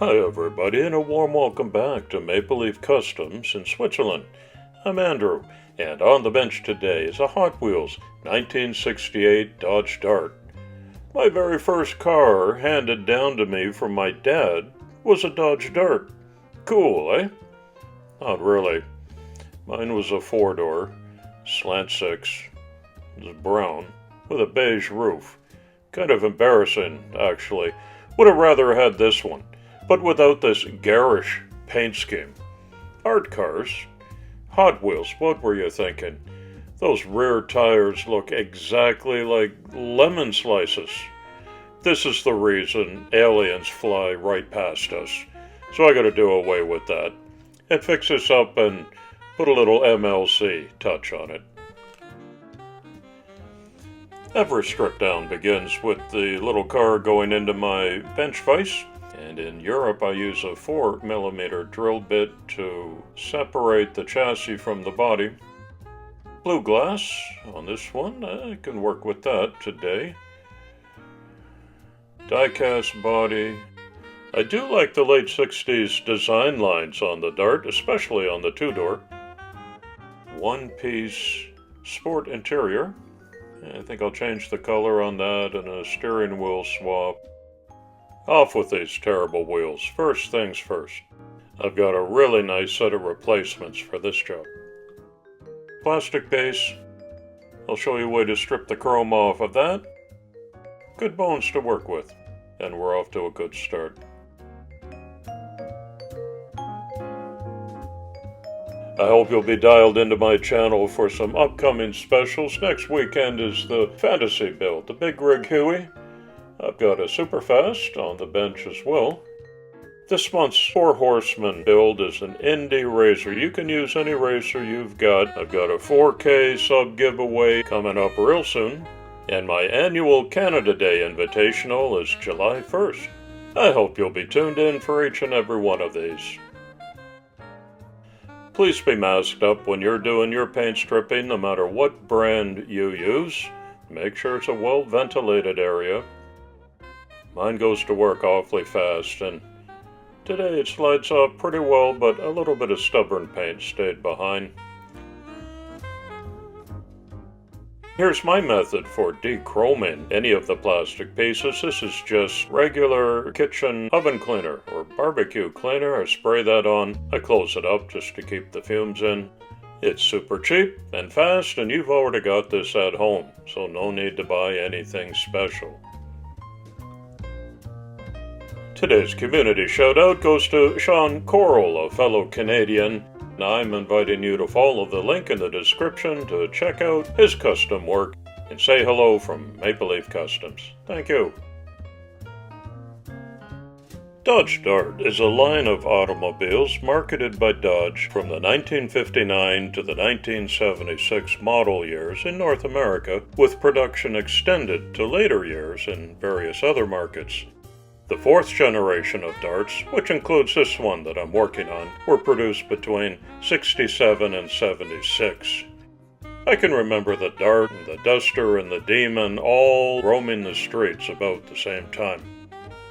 Hi everybody, and a warm welcome back to MapleLeaf Customs in Switzerland. I'm Andrew, and on the bench today is a Hot Wheels 1968 Dodge Dart. My very first car handed down to me from my dad was a Dodge Dart. Cool, eh? Not really. Mine was a four-door, slant six, it was brown, with a beige roof. Kind of embarrassing, actually. Would have rather had this one, but without this garish paint scheme. Art cars. Hot Wheels, what were you thinking? Those rear tires look exactly like lemon slices. This is the reason aliens fly right past us. So I gotta do away with that. And fix this up and put a little MLC touch on it. Every strip down begins with the little car going into my bench vise. And in Europe, I use a 4mm drill bit to separate the chassis from the body. Blue glass on this one, I can work with that today. Diecast body. I do like the late 60s design lines on the Dart, especially on the two-door. One-piece sport interior. I think I'll change the color on that and a steering wheel swap. Off with these terrible wheels. First things first. I've got a really nice set of replacements for this job. Plastic base. I'll show you a way to strip the chrome off of that. Good bones to work with. And we're off to a good start. I hope you'll be dialed into my channel for some upcoming specials. Next weekend is the fantasy build, the Big Rig Huey. I've got a Superfast on the bench as well. This month's Four Horsemen build is an Indy racer. You can use any racer you've got. I've got a 4K sub giveaway coming up real soon. And my annual Canada Day Invitational is July 1st. I hope you'll be tuned in for each and every one of these. Please be masked up when you're doing your paint stripping, no matter what brand you use. Make sure it's a well-ventilated area. Mine goes to work awfully fast, and today it slides off pretty well, but a little bit of stubborn paint stayed behind. Here's my method for Dchroming any of the plastic pieces. This is just regular kitchen oven cleaner or barbecue cleaner. I spray that on. I close it up just to keep the fumes in. It's super cheap and fast, and you've already got this at home, so no need to buy anything special. Today's community shoutout goes to Sean Korol, a fellow Canadian. I'm inviting you to follow the link in the description to check out his custom work and say hello from MapleLeaf Customs. Thank you. Dodge Dart is a line of automobiles marketed by Dodge from the 1959 to the 1976 model years in North America, with production extended to later years in various other markets. The fourth generation of Darts, which includes this one that I'm working on, were produced between 67 and 76. I can remember the Dart and the Duster and the Demon all roaming the streets about the same time.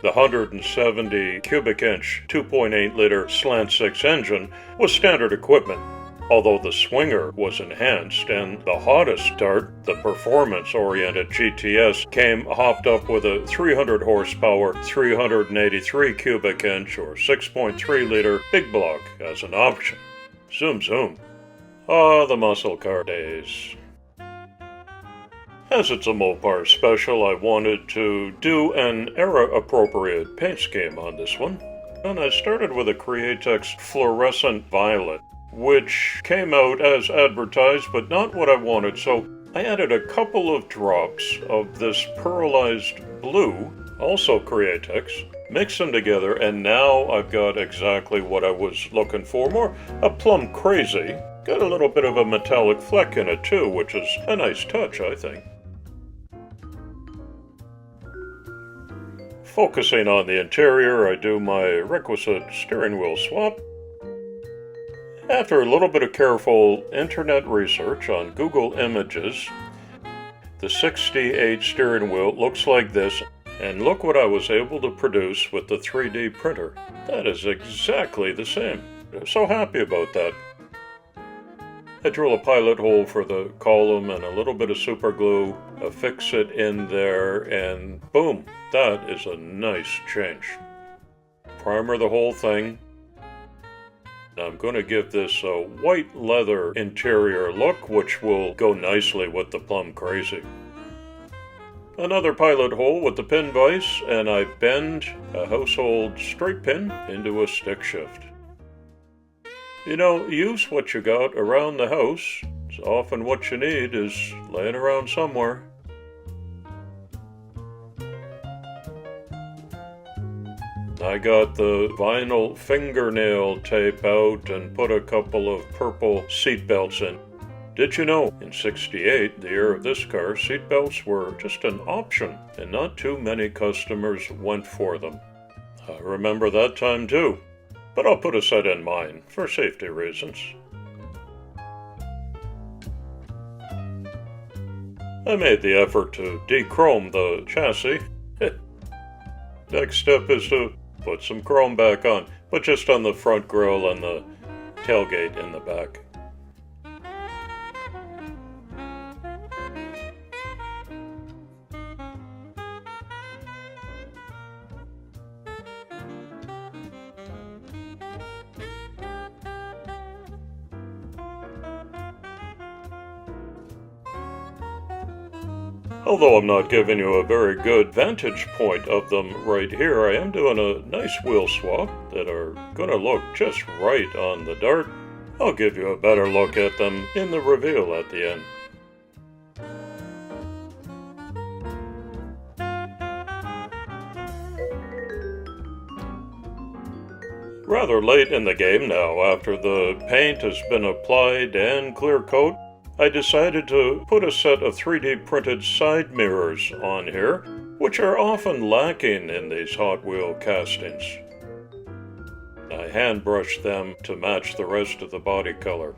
The 170 cubic inch 2.8-liter slant six engine was standard equipment, although the Swinger was enhanced, and the hottest Dart, the performance-oriented GTS, came hopped up with a 300 horsepower, 383 cubic inch or 6.3-liter big block as an option. Zoom zoom. Ah, the muscle car days. As it's a Mopar special, I wanted to do an era-appropriate paint scheme on this one, and I started with a Createx fluorescent violet, which came out as advertised, but not what I wanted, so I added a couple of drops of this pearlized blue, also Createx, mixed them together, and now I've got exactly what I was looking for. More a Plum crazy. Got a little bit of a metallic fleck in it too, which is a nice touch, I think. Focusing on the interior, I do my requisite steering wheel swap. After a little bit of careful internet research on Google Images, the 68 steering wheel looks like this. And look what I was able to produce with the 3D printer. That is exactly the same. I'm so happy about that. I drill a pilot hole for the column and a little bit of super glue, affix it in there, and boom, that is a nice change. Primer the whole thing. I'm going to give this a white leather interior look, which will go nicely with the Plum Crazy. Another pilot hole with the pin vise, and I bend a household straight pin into a stick shift. You know, use what you got around the house. It's often what you need is laying around somewhere. I got the vinyl fingernail tape out and put a couple of purple seat belts in. Did you know, in '68, the year of this car, seat belts were just an option, and not too many customers went for them. I remember that time too, but I'll put a set in mine for safety reasons. I made the effort to dechrome the chassis. Next step is to put some chrome back on, but just on the front grille and the tailgate in the back. Although I'm not giving you a very good vantage point of them right here, I am doing a nice wheel swap that are going to look just right on the Dart. I'll give you a better look at them in the reveal at the end. Rather late in the game now, after the paint has been applied and clear coat, I decided to put a set of 3D printed side mirrors on here, which are often lacking in these Hot Wheel castings. I hand brushed them to match the rest of the body color.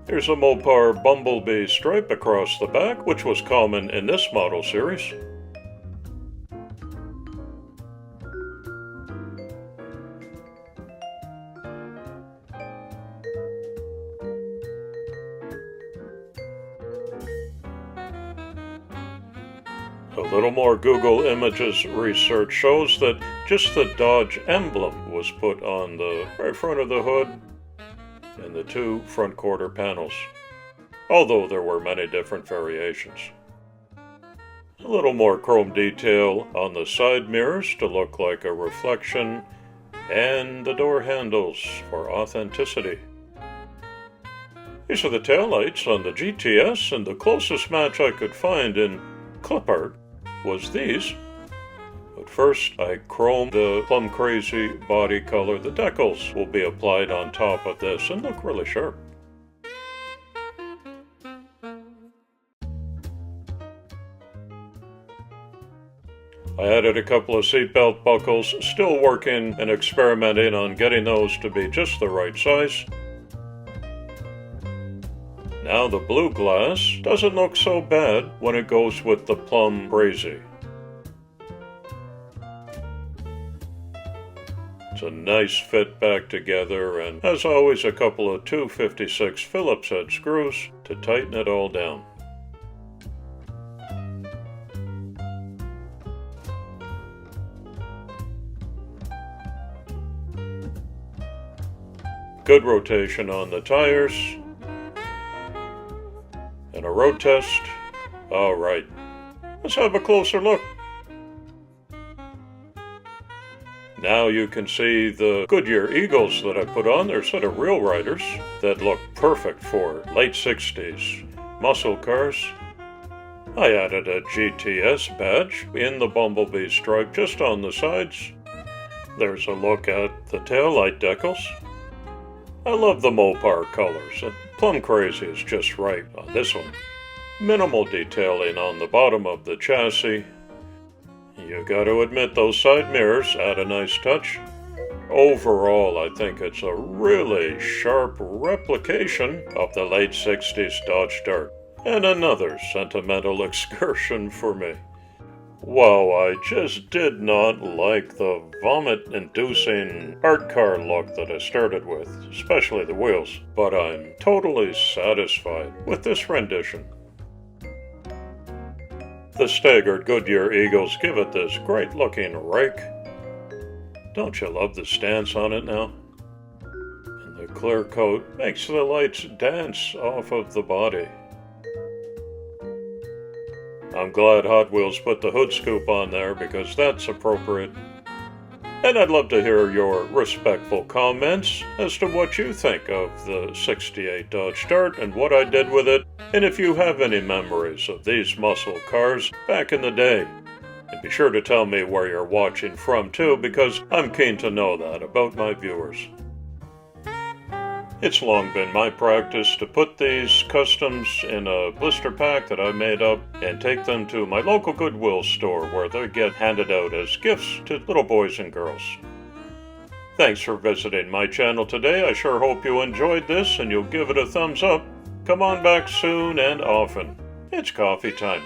Here's a Mopar bumblebee stripe across the back, which was common in this model series. A little more Google Images research shows that just the Dodge emblem was put on the right front of the hood and the two front quarter panels, although there were many different variations. A little more chrome detail on the side mirrors to look like a reflection, and the door handles for authenticity. These are the taillights on the GTS, and the closest match I could find in clip art was these. But first I chromed the Plum Crazy body color. The decals will be applied on top of this and look really sharp. I added a couple of seatbelt buckles, still working and experimenting on getting those to be just the right size. Now the blue glass doesn't look so bad when it goes with the Plum Crazy. It's a nice fit back together, and as always a couple of 256 Phillips head screws to tighten it all down. Good rotation on the tires. And a road test. All right, let's have a closer look. Now you can see the Goodyear Eagles that I put on. They're a set of real riders that look perfect for late 60s muscle cars. I added a GTS badge in the bumblebee stripe just on the sides. There's a look at the taillight decals. I love the Mopar colors, and Plum Crazy is just right on this one. Minimal detailing on the bottom of the chassis. You got to admit those side mirrors add a nice touch. Overall, I think it's a really sharp replication of the late 60s Dodge Dart, and another sentimental excursion for me. Wow, I just did not like the vomit-inducing art car look that I started with, especially the wheels, but I'm totally satisfied with this rendition. The staggered Goodyear Eagles give it this great-looking rake. Don't you love the stance on it now? And the clear coat makes the lights dance off of the body. I'm glad Hot Wheels put the hood scoop on there because that's appropriate. And I'd love to hear your respectful comments as to what you think of the '68 Dodge Dart and what I did with it, and if you have any memories of these muscle cars back in the day. And be sure to tell me where you're watching from too, because I'm keen to know that about my viewers. It's long been my practice to put these customs in a blister pack that I made up and take them to my local Goodwill store where they get handed out as gifts to little boys and girls. Thanks for visiting my channel today. I sure hope you enjoyed this and you'll give it a thumbs up. Come on back soon and often. It's coffee time.